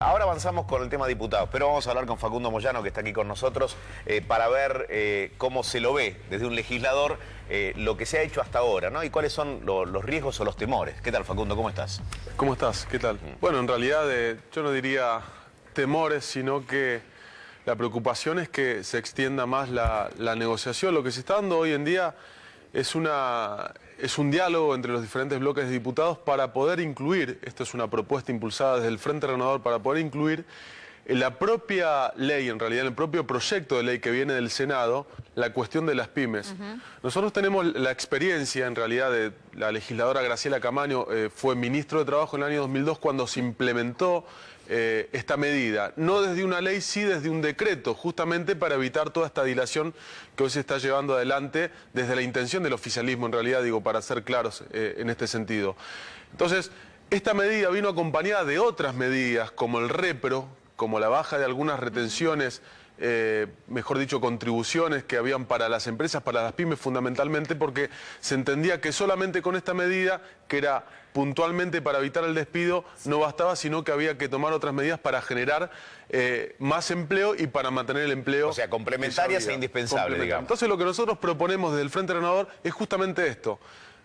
Ahora avanzamos con el tema diputados, pero vamos a hablar con Facundo Moyano, que está aquí con nosotros, para ver cómo se lo ve desde un legislador lo que se ha hecho hasta ahora, ¿no? Y cuáles son los riesgos o los temores. ¿Qué tal, Facundo? ¿Cómo estás? ¿Cómo estás? ¿Qué tal? Bueno, en realidad yo no diría temores, sino que la preocupación es que se extienda más la negociación. Lo que se está dando hoy en día es un diálogo entre los diferentes bloques de diputados para poder incluir, esto es una propuesta impulsada desde el Frente Renovador, para poder incluir en la propia ley, en realidad en el propio proyecto de ley que viene del Senado, la cuestión de las pymes. Nosotros tenemos la experiencia, en realidad, de la legisladora Graciela Camaño, fue ministro de Trabajo en el año 2002 cuando se implementó esta medida, no desde una ley, sí desde un decreto, justamente para evitar toda esta dilación que hoy se está llevando adelante desde la intención del oficialismo, en realidad, digo, para ser claros en este sentido. Entonces, esta medida vino acompañada de otras medidas, como el repro, como la baja de algunas retenciones, mejor dicho, contribuciones que habían para las empresas, para las pymes fundamentalmente, porque se entendía que solamente con esta medida, que era puntualmente para evitar el despido, no bastaba, sino que había que tomar otras medidas para generar más empleo y para mantener el empleo. O sea, complementarias e indispensables, digamos. Entonces, lo que nosotros proponemos desde el Frente Renovador es justamente esto: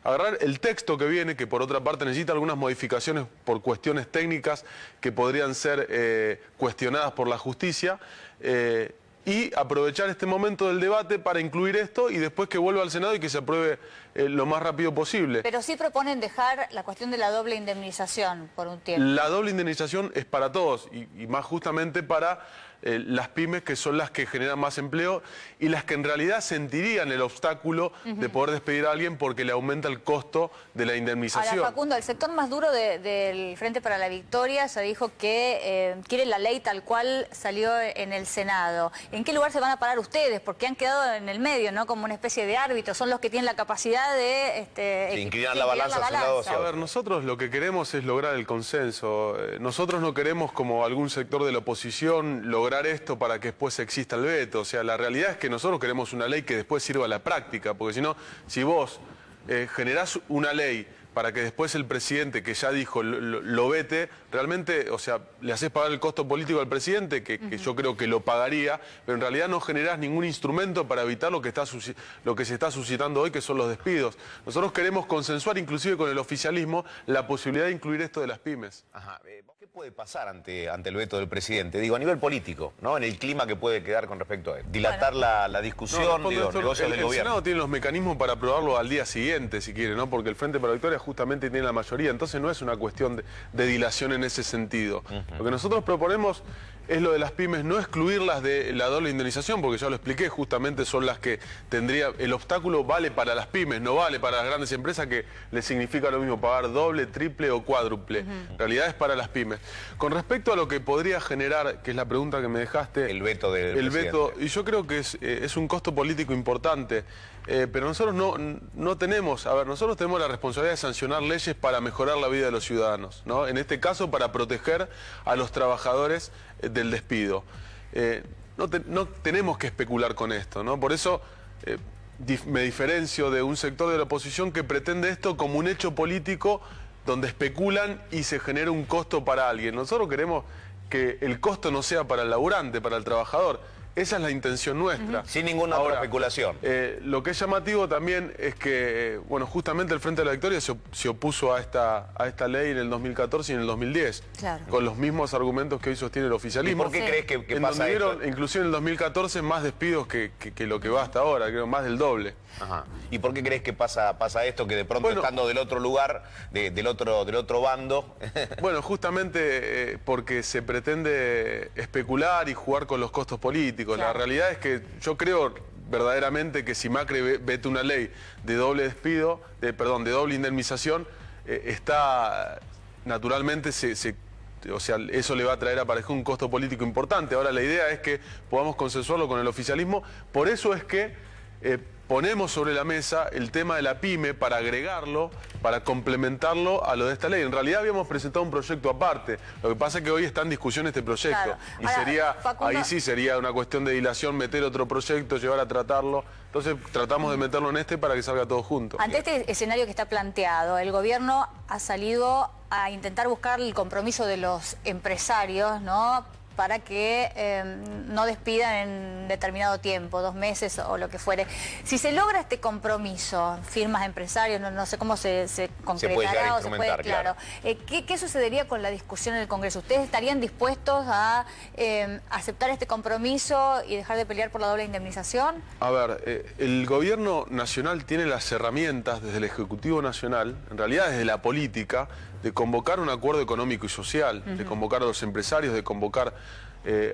agarrar el texto que viene, que por otra parte necesita algunas modificaciones por cuestiones técnicas que podrían ser cuestionadas por la justicia, y aprovechar este momento del debate para incluir esto y después que vuelva al Senado y que se apruebe lo más rápido posible. Pero sí proponen dejar la cuestión de la doble indemnización por un tiempo. La doble indemnización es para todos y más justamente para las pymes, que son las que generan más empleo y las que en realidad sentirían el obstáculo de poder despedir a alguien porque le aumenta el costo de la indemnización. Ahora, Facundo, el sector más duro del Frente para la Victoria se dijo que quiere la ley tal cual salió en el Senado. ¿En qué lugar se van a parar ustedes? Porque han quedado en el medio, ¿no? Como una especie de árbitro. Son los que tienen la capacidad de inclinar la balanza hacia un lado o hacia otro. A ver, nosotros lo que queremos es lograr el consenso. Nosotros no queremos, como algún sector de la oposición, lograr esto para que después exista el veto. O sea, la realidad es que nosotros queremos una ley que después sirva a la práctica, porque si no, si vos generás una ley para que después el presidente, que ya dijo, lo vete, realmente, o sea, le haces pagar el costo político al presidente, que yo creo que lo pagaría, pero en realidad no generás ningún instrumento para evitar lo que se está suscitando hoy, que son los despidos. Nosotros queremos consensuar, inclusive con el oficialismo, la posibilidad de incluir esto de las pymes. Ajá. ¿Qué puede pasar ante el veto del presidente? Digo, a nivel político, ¿no? En el clima que puede quedar con respecto a él. Dilatar la discusión, digo, negocios del gobierno. El Senado tiene los mecanismos para aprobarlo al día siguiente, si quiere, ¿no? Porque el Frente para la Victoria justamente tiene la mayoría, entonces no es una cuestión de dilación en ese sentido. Lo que nosotros proponemos es lo de las pymes, no excluirlas de la doble indemnización, porque ya lo expliqué, justamente son las que el obstáculo vale para las pymes, no vale para las grandes empresas, que les significa lo mismo pagar doble, triple o cuádruple. En realidad es para las pymes. Con respecto a lo que podría generar, que es la pregunta que me dejaste, el veto del presidente. Y yo creo que es un costo político importante, pero nosotros no tenemos, a ver, nosotros tenemos la responsabilidad de sancionar leyes para mejorar la vida de los ciudadanos, ¿no? En este caso, para proteger a los trabajadores del despido. No tenemos que especular con esto, ¿no? Por eso me diferencio de un sector de la oposición que pretende esto como un hecho político donde especulan y se genera un costo para alguien. Nosotros queremos que el costo no sea para el laburante, para el trabajador. Esa es la intención nuestra. Sin ninguna otra especulación. Lo que es llamativo también es que, bueno, justamente el Frente de la Victoria se opuso a esta ley en el 2014 y en el 2010. Claro. Con los mismos argumentos que hoy sostiene el oficialismo. ¿Y por qué crees que pasa esto? Inclusive en el 2014 más despidos que lo que va hasta ahora, creo, más del doble. Ajá. ¿Y por qué crees que pasa esto, que de pronto, bueno, estando del otro lugar, del otro bando? Bueno, justamente porque se pretende especular y jugar con los costos políticos. Claro. La realidad es que yo creo verdaderamente que si Macri vete una ley de doble despido, de doble indemnización, naturalmente o sea, eso le va a traer aparecer un costo político importante. Ahora la idea es que podamos consensuarlo con el oficialismo. Por eso es que ponemos sobre la mesa el tema de la pyme para agregarlo, para complementarlo a lo de esta ley. En realidad habíamos presentado un proyecto aparte. Lo que pasa es que hoy está en discusión este proyecto. Claro. Y Ahora, sería, Facundo, ahí sí sería una cuestión de dilación, meter otro proyecto, llevar a tratarlo. Entonces tratamos de meterlo en este para que salga todo junto. ante este escenario que está planteado, el gobierno ha salido a intentar buscar el compromiso de los empresarios, ¿no?, para que no despidan en determinado tiempo, 2 meses o lo que fuere. Si se logra este compromiso, firmas empresarios, no sé cómo se concretará, puede llegar a o se puede, instrumentar, claro. ¿Qué sucedería con la discusión en el Congreso? ¿Ustedes estarían dispuestos a aceptar este compromiso y dejar de pelear por la doble indemnización? A ver, el gobierno nacional tiene las herramientas desde el Ejecutivo Nacional, en realidad desde la política, de convocar un acuerdo económico y social, de convocar a los empresarios, de convocar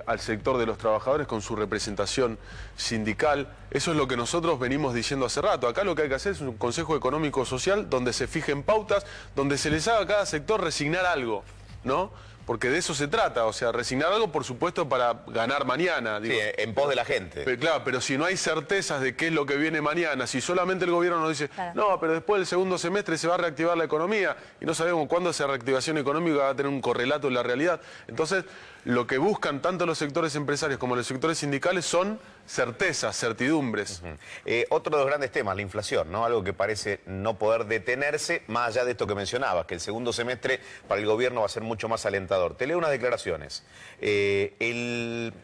al sector de los trabajadores con su representación sindical. Eso es lo que nosotros venimos diciendo hace rato. Acá lo que hay que hacer es un Consejo Económico Social donde se fijen pautas, donde se les haga a cada sector resignar algo, ¿no? Porque de eso se trata, o sea, resignar algo, por supuesto, para ganar mañana. Digo. Sí, en pos de la gente. Pero, claro, pero si no hay certezas de qué es lo que viene mañana, si solamente el gobierno nos dice, claro, no, pero después del segundo semestre se va a reactivar la economía, y no sabemos cuándo esa reactivación económica va a tener un correlato en la realidad. Entonces, lo que buscan tanto los sectores empresarios como los sectores sindicales son certezas, certidumbres. Otro de los grandes temas, la inflación, ¿no? Algo que parece no poder detenerse, más allá de esto que mencionabas, que el segundo semestre para el gobierno va a ser mucho más alentador. Te leo unas declaraciones. El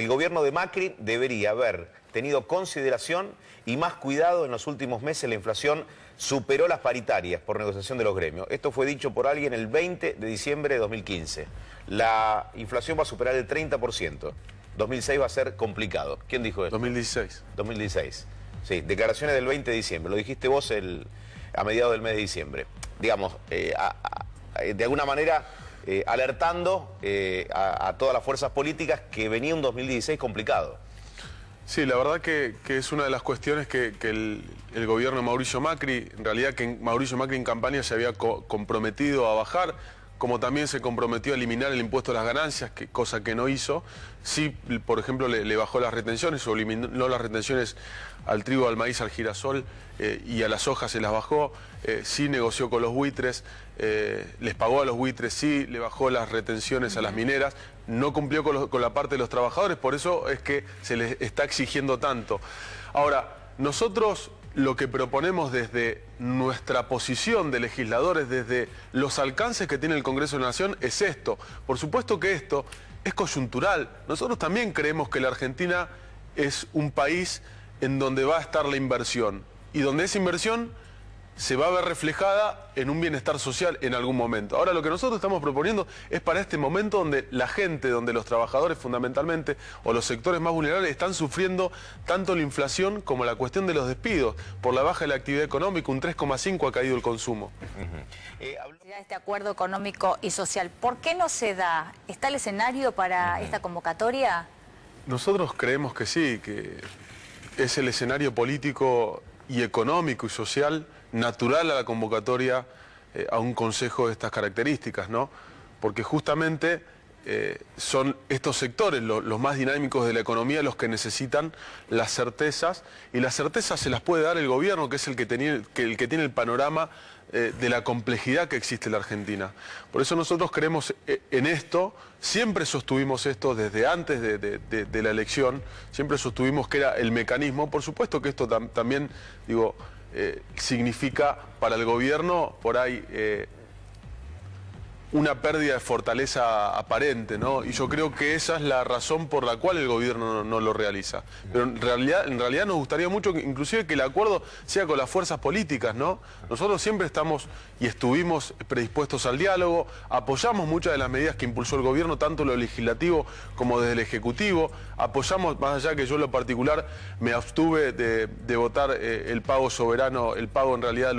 gobierno de Macri debería haber tenido consideración y más cuidado en los últimos meses. La inflación superó las paritarias por negociación de los gremios. Esto fue dicho por alguien el 20 de diciembre de 2015. La inflación va a superar el 30%. 2006 va a ser complicado. ¿Quién dijo eso? 2016. 2016. Sí, declaraciones del 20 de diciembre. Lo dijiste vos a mediados del mes de diciembre. Digamos, de alguna manera alertando a todas las fuerzas políticas que venía un 2016 complicado. Sí, la verdad que es una de las cuestiones que el gobierno de Mauricio Macri, en realidad que Mauricio Macri en campaña se había comprometido a bajar, como también se comprometió a eliminar el impuesto a las ganancias, cosa que no hizo. Sí, por ejemplo, le bajó las retenciones o eliminó las retenciones al trigo, al maíz, al girasol y a las hojas se las bajó. Sí negoció con los buitres, les pagó a los buitres, sí le bajó las retenciones a las mineras. No cumplió con la parte de los trabajadores, por eso es que se les está exigiendo tanto. Ahora, nosotros lo que proponemos desde nuestra posición de legisladores, desde los alcances que tiene el Congreso de la Nación, es esto. Por supuesto que esto es coyuntural. Nosotros también creemos que la Argentina es un país en donde va a estar la inversión y donde esa inversión se va a ver reflejada en un bienestar social en algún momento. Ahora, lo que nosotros estamos proponiendo es para este momento donde la gente, donde los trabajadores fundamentalmente, o los sectores más vulnerables, están sufriendo tanto la inflación como la cuestión de los despidos. Por la baja de la actividad económica, un 3,5 ha caído el consumo. Este acuerdo económico y social, ¿por qué no se da? ¿Está el escenario para esta convocatoria? Nosotros creemos que sí, que es el escenario político y económico y social natural a la convocatoria a un consejo de estas características, ¿no? Porque justamente son estos sectores, los más dinámicos de la economía, los que necesitan las certezas, y las certezas se las puede dar el gobierno, que es el que tiene el panorama de la complejidad que existe en la Argentina. Por eso nosotros creemos en esto, siempre sostuvimos esto desde antes de la elección, siempre sostuvimos que era el mecanismo. Por supuesto que esto también, digo, significa para el gobierno por ahí una pérdida de fortaleza aparente, ¿no? Y yo creo que esa es la razón por la cual el gobierno no lo realiza. Pero en realidad nos gustaría mucho inclusive que el acuerdo sea con las fuerzas políticas, ¿no? Nosotros siempre estamos y estuvimos predispuestos al diálogo, apoyamos muchas de las medidas que impulsó el gobierno, tanto lo legislativo como desde el ejecutivo, apoyamos, más allá que yo en lo particular me abstuve de votar el pago soberano, el pago en realidad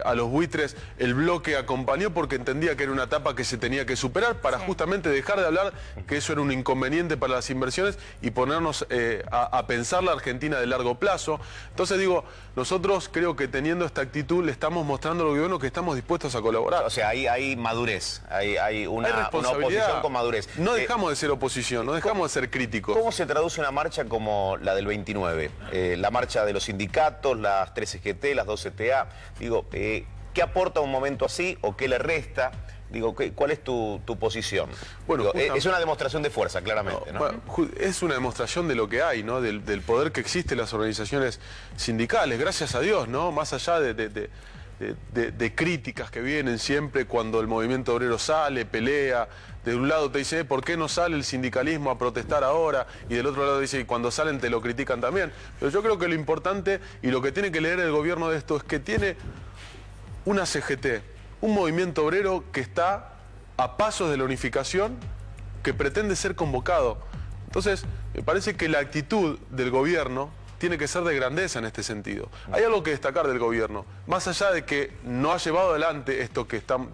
a los buitres, el bloque acompañó porque entendía que era una etapa que se tenía que superar para justamente dejar de hablar que eso era un inconveniente para las inversiones y ponernos a pensar la Argentina de largo plazo. Entonces digo, nosotros creo que teniendo esta actitud le estamos mostrando al gobierno que estamos dispuestos a colaborar. O sea, hay madurez, hay una oposición con madurez. No dejamos de ser oposición, no dejamos de ser críticos. ¿Cómo se traduce una marcha como la del 29? La marcha de los sindicatos, las 3 CGT, las 2 CTA. Digo, ¿qué aporta un momento así o qué le resta? Digo, ¿cuál es tu posición? Bueno, digo, es una demostración de fuerza, claramente, ¿no? Bueno, es una demostración de lo que hay, ¿no? Del poder que existe en las organizaciones sindicales, gracias a Dios, ¿no? Más allá de críticas que vienen siempre cuando el movimiento obrero sale, pelea. De un lado te dice, ¿por qué no sale el sindicalismo a protestar ahora? Y del otro lado dice, y cuando salen te lo critican también. Pero yo creo que lo importante y lo que tiene que leer el gobierno de esto es que tiene una CGT, un movimiento obrero que está a pasos de la unificación, que pretende ser convocado. Entonces, me parece que la actitud del gobierno tiene que ser de grandeza en este sentido. Hay algo que destacar del gobierno, más allá de que no ha llevado adelante esto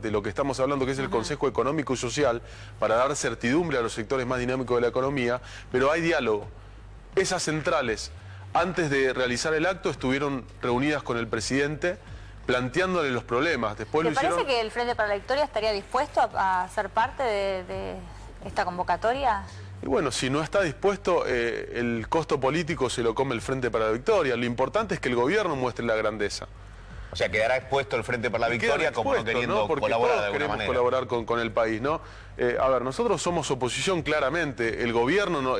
de lo que estamos hablando, que es el Consejo Económico y Social, para dar certidumbre a los sectores más dinámicos de la economía, pero hay diálogo. Esas centrales, antes de realizar el acto, estuvieron reunidas con el presidente, planteándole los problemas. Después ¿Te parece que el Frente para la Victoria estaría dispuesto a ser parte de esta convocatoria? Y bueno, si no está dispuesto, el costo político se lo come el Frente para la Victoria. Lo importante es que el gobierno muestre la grandeza. O sea, quedará expuesto el Frente para la Victoria como no queriendo porque colaborar todos de alguna queremos manera. Colaborar con el país, ¿no? A ver, nosotros somos oposición claramente. El gobierno,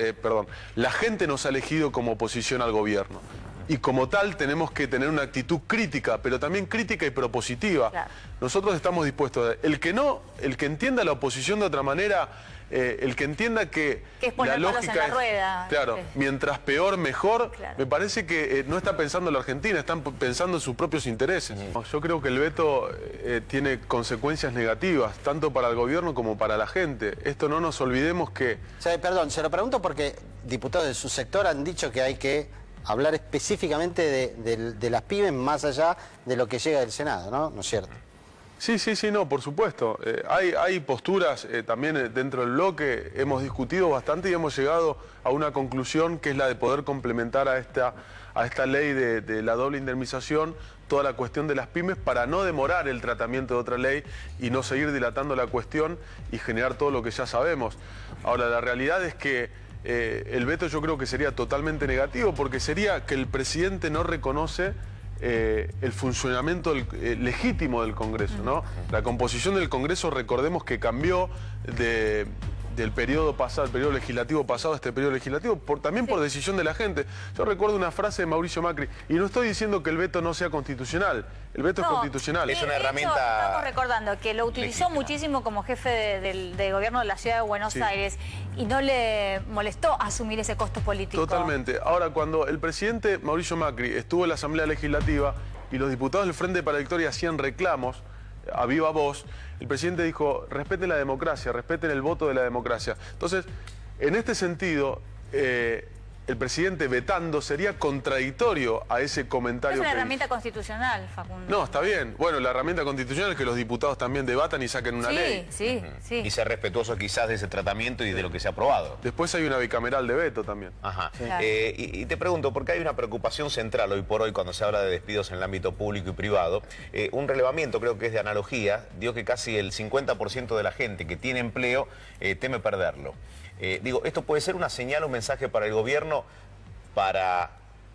la gente nos ha elegido como oposición al gobierno. Y como tal tenemos que tener una actitud crítica, pero también crítica y propositiva. Claro. Nosotros estamos dispuestos. El que entienda la oposición de otra manera, el que entienda que es poner la palos en lógica la rueda. claro, mientras peor, mejor, Claro. me parece que no está pensando en la Argentina, están pensando en sus propios intereses. Yo creo que el veto tiene consecuencias negativas, tanto para el gobierno como para la gente. Esto no nos olvidemos que... O sea, perdón, se lo pregunto porque diputados de su sector han dicho que hay que hablar específicamente de las pymes más allá de lo que llega del Senado, ¿no? ¿No es cierto? Sí, no, por supuesto. Hay posturas también dentro del bloque, hemos discutido bastante y hemos llegado a una conclusión que es la de poder complementar a esta ley de la doble indemnización toda la cuestión de las pymes para no demorar el tratamiento de otra ley y no seguir dilatando la cuestión y generar todo lo que ya sabemos. Ahora, la realidad es que el veto yo creo que sería totalmente negativo porque sería que el presidente no reconoce el funcionamiento legítimo del Congreso, ¿no? La composición del Congreso, recordemos que cambió del periodo pasado, el periodo legislativo pasado a este periodo legislativo, también por decisión de la gente. Yo recuerdo una frase de Mauricio Macri, y no estoy diciendo que el veto no sea constitucional, el veto es constitucional. Es una De hecho, herramienta estamos recordando que lo utilizó legítima. muchísimo como jefe de gobierno de la ciudad de Buenos Aires y no le molestó asumir ese costo político. Totalmente. Ahora, cuando el presidente Mauricio Macri estuvo en la Asamblea Legislativa y los diputados del Frente para la Victoria hacían reclamos a viva voz, el presidente dijo, respeten la democracia, respeten el voto de la democracia. Entonces, en este sentido, el presidente vetando sería contradictorio a ese comentario. Es una que herramienta constitucional, Facundo. No, está bien. Bueno, la herramienta constitucional es que los diputados también debatan y saquen una ley. Sí. y ser respetuoso quizás de ese tratamiento y de lo que se ha aprobado. Después hay una bicameral de veto también. Ajá. Claro. Y te pregunto, porque hay una preocupación central hoy por hoy cuando se habla de despidos en el ámbito público y privado. Un relevamiento, creo que es de analogía, dio que casi el 50% de la gente que tiene empleo teme perderlo. Digo, ¿esto puede ser una señal, un mensaje para el gobierno para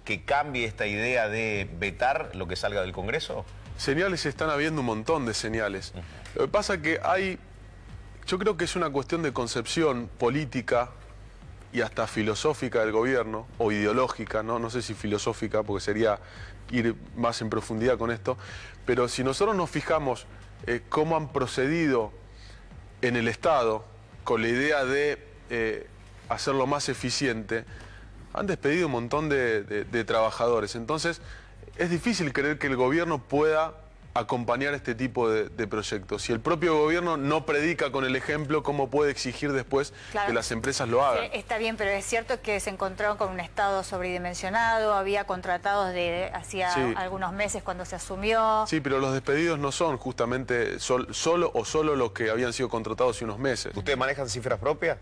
que cambie esta idea de vetar lo que salga del Congreso? Señales están habiendo un montón de señales. Lo que pasa que yo creo que es una cuestión de concepción política y hasta filosófica del gobierno, o ideológica, no sé si filosófica, porque sería ir más en profundidad con esto, pero si nosotros nos fijamos cómo han procedido en el Estado con la idea de hacerlo más eficiente, han despedido un montón de trabajadores. Entonces, es difícil creer que el gobierno pueda acompañar este tipo de proyectos. Si el propio gobierno no predica con el ejemplo, ¿cómo puede exigir después que las empresas lo hagan? Sí, está bien, pero es cierto que se encontraron con un Estado sobredimensionado, había contratados de hacía algunos meses cuando se asumió. Sí, pero los despedidos no son justamente solo los que habían sido contratados hace unos meses. ¿Ustedes manejan cifras propias?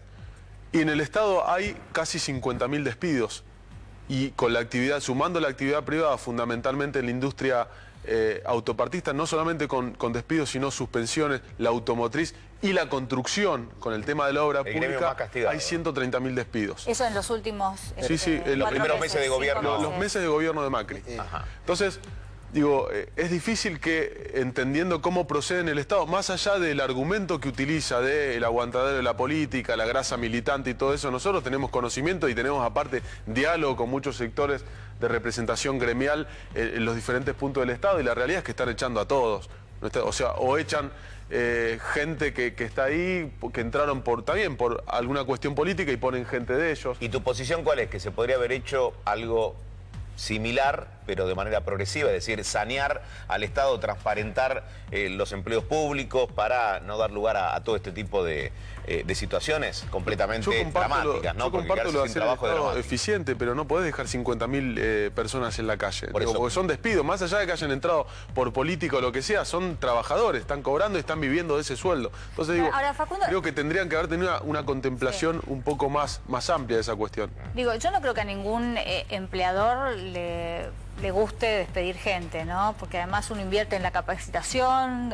Y en el Estado hay casi 50.000 despidos. Y con la actividad, sumando la actividad privada, fundamentalmente en la industria autopartista, no solamente con despidos, sino suspensiones, la automotriz y la construcción, con el tema de la obra pública, hay 130.000 despidos. Eso en los últimos en los primeros meses de gobierno. Los meses de gobierno de Macri. Entonces, digo, es difícil que, entendiendo cómo procede en el Estado, más allá del argumento que utiliza del aguantadero de la política, la grasa militante y todo eso, nosotros tenemos conocimiento y tenemos aparte diálogo con muchos sectores de representación gremial en los diferentes puntos del Estado, y la realidad es que están echando a todos. O sea, o echan gente que está ahí, que entraron también por alguna cuestión política y ponen gente de ellos. ¿Y tu posición cuál es? ¿Que se podría haber hecho algo similar, pero de manera progresiva, es decir, sanear al Estado, transparentar los empleos públicos para no dar lugar a todo este tipo de situaciones completamente dramáticas, ¿no? Yo comparto lo de hacer el Estado eficiente, pero no podés dejar 50.000 personas en la calle. Porque son despidos, más allá de que hayan entrado por política o lo que sea, son trabajadores, están cobrando y están viviendo de ese sueldo. Entonces digo, ahora, Facundo, creo que tendrían que haber tenido una contemplación un poco más amplia de esa cuestión. Digo, yo no creo que a ningún empleador le guste despedir gente, ¿no? Porque además uno invierte en la capacitación,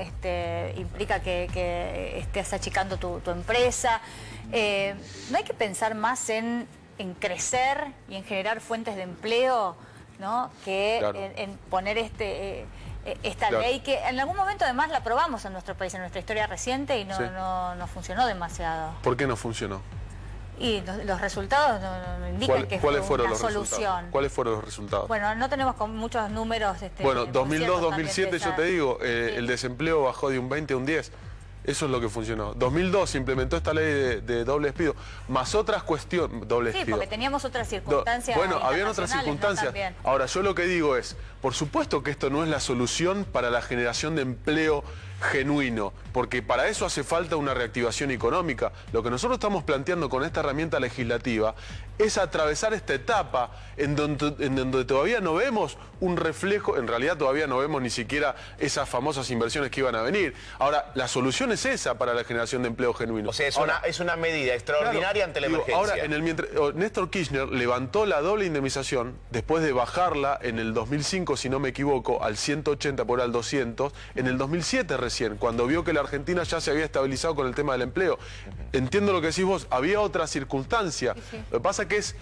implica que estés achicando tu empresa. ¿No hay que pensar más en crecer y en generar fuentes de empleo, ¿no? Que en poner esta ley que en algún momento además la aprobamos en nuestro país, en nuestra historia reciente, y no funcionó demasiado? ¿Por qué no funcionó? Y los resultados no indican que fue una solución. ¿Cuáles fueron los resultados? Bueno, no tenemos muchos números. Bueno, 2002-2007 yo te digo, el desempleo bajó de un 20 a un 10. Eso es lo que funcionó. 2002 se implementó esta ley de doble despido, más otras cuestiones. Sí, porque teníamos otras circunstancias. Bueno, habían otras circunstancias. ¿No? Ahora, yo lo que digo es, por supuesto que esto no es la solución para la generación de empleo genuino, porque para eso hace falta una reactivación económica. Lo que nosotros estamos planteando con esta herramienta legislativa es atravesar esta etapa en donde todavía no vemos un reflejo, en realidad todavía no vemos ni siquiera esas famosas inversiones que iban a venir. Ahora, la solución es esa para la generación de empleo genuino. O sea, es una medida extraordinaria ante la emergencia. Ahora, Néstor Kirchner levantó la doble indemnización después de bajarla en el 2005, si no me equivoco, al 180 por al 200, en el 2007 recién, cuando vio que la Argentina ya se había estabilizado con el tema del empleo. Entiendo lo que decís vos, había otra circunstancia. Lo que pasa que es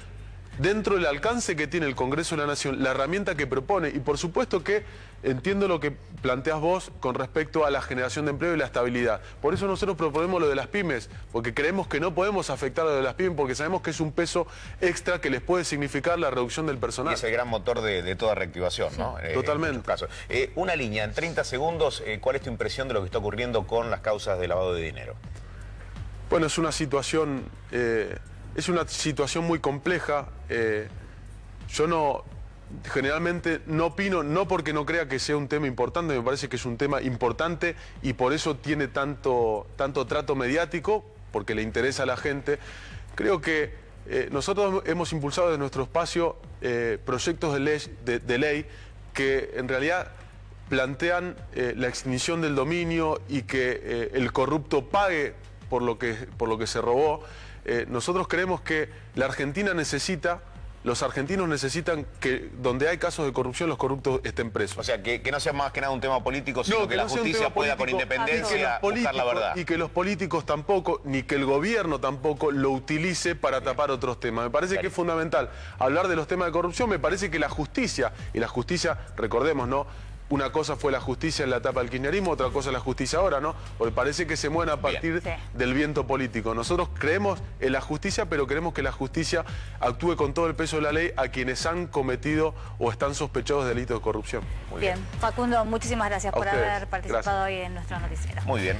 dentro del alcance que tiene el Congreso de la Nación, la herramienta que propone, y por supuesto que entiendo lo que planteás vos con respecto a la generación de empleo y la estabilidad. Por eso nosotros proponemos lo de las pymes, porque creemos que no podemos afectar lo de las pymes, porque sabemos que es un peso extra que les puede significar la reducción del personal. Y es el gran motor de toda reactivación, ¿no? Totalmente. En caso. Una línea, en 30 segundos, ¿cuál es tu impresión de lo que está ocurriendo con las causas de lavado de dinero? Bueno, es una situación muy compleja. Yo generalmente no opino, no porque no crea que sea un tema importante, me parece que es un tema importante y por eso tiene tanto trato mediático, porque le interesa a la gente. Creo que nosotros hemos impulsado desde nuestro espacio proyectos de ley que en realidad plantean la extinción del dominio y que el corrupto pague por lo que se robó. Nosotros creemos que la Argentina los argentinos necesitan que donde hay casos de corrupción los corruptos estén presos. O sea, que no sea más que nada un tema político, sino que la justicia pueda con independencia buscar la verdad. Y que los políticos tampoco, ni que el gobierno tampoco lo utilice para tapar otros temas. Me parece que es fundamental hablar de los temas de corrupción. Me parece que la justicia, recordemos, ¿no? Una cosa fue la justicia en la etapa del kirchnerismo, otra cosa es la justicia ahora, ¿no? Porque parece que se mueven a partir del viento político. Nosotros creemos en la justicia, pero queremos que la justicia actúe con todo el peso de la ley a quienes han cometido o están sospechosos de delitos de corrupción. Muy bien. Facundo, muchísimas gracias por haber participado hoy en nuestro noticiero. Muy bien.